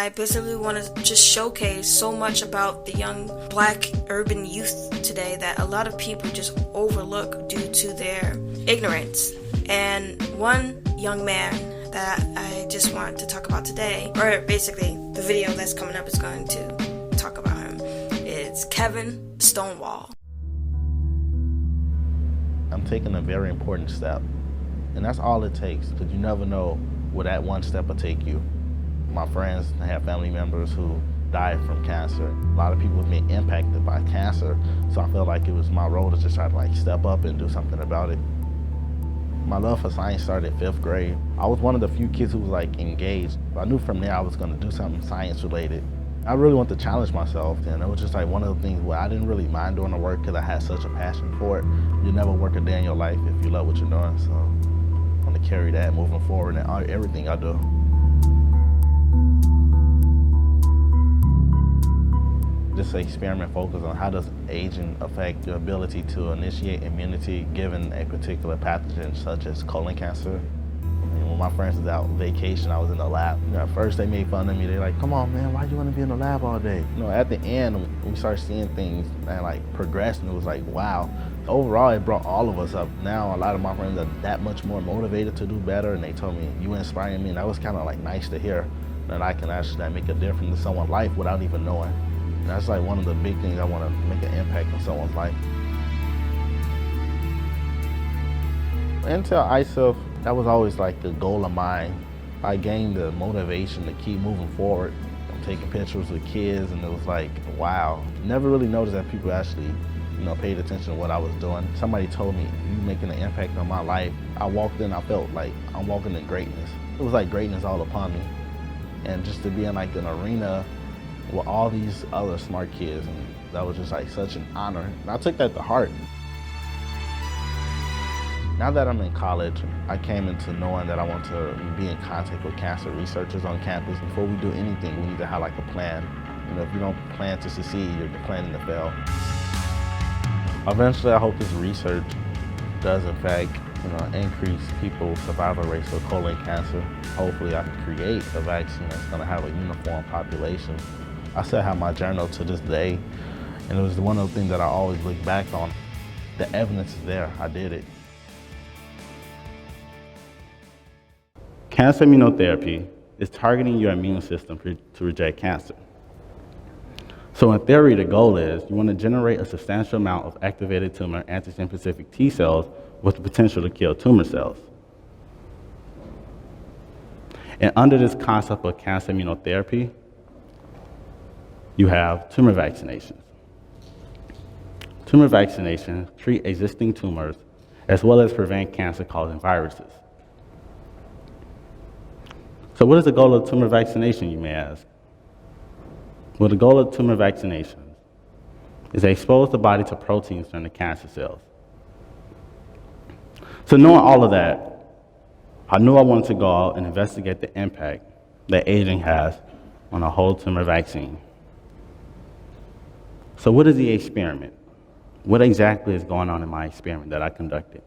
I basically want to just showcase so much about the young black urban youth today that a lot of people just overlook due to their ignorance. And one young man that I just want to talk about today, or basically the video that's coming up is going to talk about him, is Kevin Stonewall. I'm taking a very important step, and that's all it takes, because you never know where that one step will take you. My friends have family members who died from cancer. A lot of people have been impacted by cancer, so I felt like it was my role to just try to step up and do something about it. My love for science started 5th grade. I was one of the few kids who was engaged. I knew from there I was going to do something science related. I really wanted to challenge myself, and it was just one of the things where I didn't really mind doing the work because I had such a passion for it. You never work a day in your life if you love what you're doing, so I want to carry that moving forward in everything I do. This experiment focuses on how does aging affect your ability to initiate immunity given a particular pathogen such as colon cancer. And when my friends was out on vacation, I was in the lab. At first they made fun of me. They're like, "Come on, man, why do you want to be in the lab all day?" At the end, we started seeing things and progress, and it was wow. Overall, it brought all of us up. Now a lot of my friends are that much more motivated to do better, and they told me, "You inspire me," and that was kind of nice to hear that I can actually make a difference in someone's life without even knowing. And that's one of the big things I want to make an impact on someone's life. Until ISIF, that was always the goal of mine. I gained the motivation to keep moving forward. I'm taking pictures with kids, and it was wow. Never really noticed that people actually, paid attention to what I was doing. Somebody told me, "You making an impact on my life." I walked in, I felt I'm walking in greatness. It was greatness all upon me. And just to be in an arena with all these other smart kids, and that was just such an honor. And I took that to heart. Now that I'm in college, I came into knowing that I want to be in contact with cancer researchers on campus. Before we do anything, we need to have a plan. If you don't plan to succeed, you're planning to fail. Eventually, I hope this research does in fact, increase people's survival rates for colon cancer. Hopefully, I can create a vaccine that's going to have a uniform population. I still have my journal to this day, and it was one of the things that I always look back on. The evidence is there, I did it. Cancer immunotherapy is targeting your immune system to reject cancer. So in theory, the goal is you want to generate a substantial amount of activated tumor antigen-specific T cells with the potential to kill tumor cells. And under this concept of cancer immunotherapy, you have tumor vaccinations. Tumor vaccinations treat existing tumors as well as prevent cancer-causing viruses. So what is the goal of tumor vaccination, you may ask? Well, the goal of tumor vaccinations is to expose the body to proteins from the cancer cells. So knowing all of that, I knew I wanted to go out and investigate the impact that aging has on a whole tumor vaccine. So what is the experiment? What exactly is going on in my experiment that I conducted?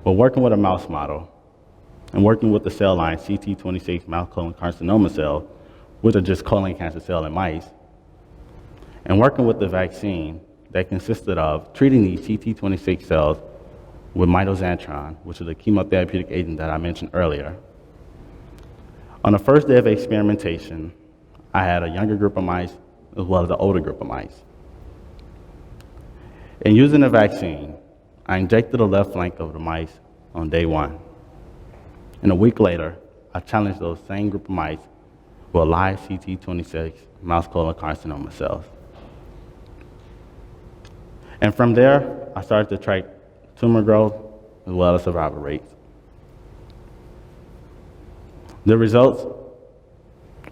Well, working with a mouse model and working with the cell line CT26 mouse colon carcinoma cell, which are just colon cancer cell in mice, and working with the vaccine that consisted of treating these CT26 cells with mitoxantrone, which is a chemotherapeutic agent that I mentioned earlier. On the first day of experimentation, I had a younger group of mice as well as an older group of mice. In using the vaccine, I injected the left flank of the mice on day 1. And a week later, I challenged those same group of mice with live CT26 mouse colon carcinoma cells. And from there, I started to track tumor growth as well as survival rates. The results,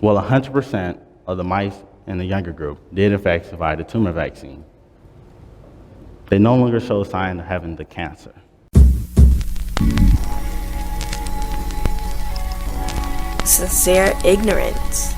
well, 100% of the mice in the younger group did in fact survive the tumor vaccine. They no longer show signs of having the cancer. Sincere ignorance.